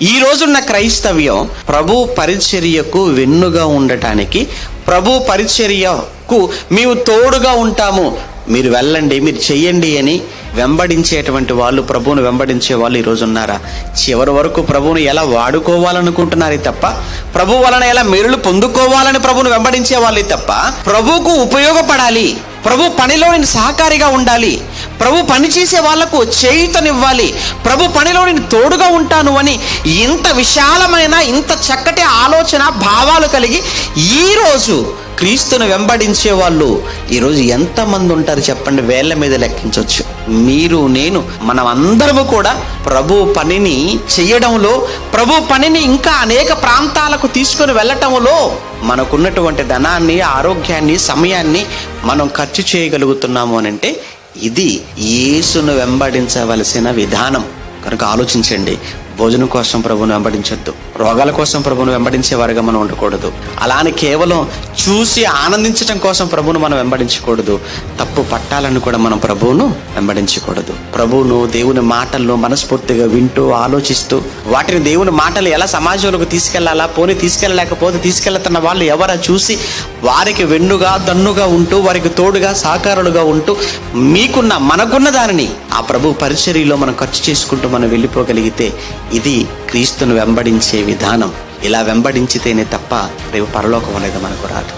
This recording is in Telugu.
ఈ రోజున్న క్రైస్తవ్యం ప్రభు పరిచర్యకు వెన్నుగా ఉండటానికి, ప్రభు పరిచర్యకు మేము తోడుగా ఉంటాము, మీరు వెళ్ళండి, మీరు చెయ్యండి అని వెంబడించేటువంటి వాళ్ళు, ప్రభువును వెంబడించే వాళ్ళు ఈరోజు ఉన్నారా? చివరి వరకు ప్రభువును ఎలా వాడుకోవాలనుకుంటున్నారే తప్ప, ప్రభు వలన ఎలా మేలులు పొందుకోవాలని ప్రభువును వెంబడించే వాళ్ళే తప్ప, ప్రభువుకు ఉపయోగపడాలి, ప్రభు పనిలో నేను సహకారిగా ఉండాలి, ప్రభు పని చేసే వాళ్లకు చేయుతనివ్వాలి, ప్రభు పనిలో నేను తోడుగా ఉంటాను అని ఇంత విశాలమైన, ఇంత చక్కటి ఆలోచన భావాలు కలిగి ఈరోజు క్రీస్తును వెంబడించే వాళ్ళు ఈరోజు ఎంతమంది ఉంటారు చెప్పండి? వేళ్ల మీద లెక్కించవచ్చు. మీరు, నేను, మనం అందరము కూడా ప్రభు పనిని చెయ్యడంలో, ప్రభు పనిని ఇంకా అనేక ప్రాంతాలకు తీసుకొని వెళ్ళటంలో మనకున్నటువంటి ధనాన్ని, ఆరోగ్యాన్ని, సమయాన్ని మనం ఖర్చు చేయగలుగుతున్నాము అని అంటే ఇది యేసును వెంబడించవలసిన విధానం. కనుక ఆలోచించండి. భోజనం కోసం ప్రభువును వెంబడించొద్దు, రోగాల కోసం ప్రభువును వెంబడించేవారుగా మనం ఉండకూడదు, అలానే కేవలం చూసి ఆనందించడం కోసం ప్రభువును మనం వెంబడించకూడదు, తప్పు పట్టాలను కూడా మనం ప్రభువును వెంబడించకూడదు. ప్రభువును, దేవుని మాటలను మనస్ఫూర్తిగా వింటూ ఆలోచిస్తూ వాటిని, దేవుని మాటలు ఎలా సమాజంలోకి తీసుకెళ్లాలా, పోనీ తీసుకెళ్ళలేకపోతే తీసుకెళ్తున్న వాళ్ళు ఎవరా చూసి వారికి వెన్నుగా, దన్నుగా ఉంటూ, వారికి తోడుగా, సహకారులుగా ఉంటూ మనకున్న దానిని ఆ ప్రభు పరిచర్యలో మనం ఖర్చు చేసుకుంటూ మనం వెళ్ళిపోగలిగితే ఇది క్రీస్తును వెంబడించే విధానం. ఇలా వెంబడించితేనే తప్ప రేపు పరలోకం అనేది మనకు రాదు.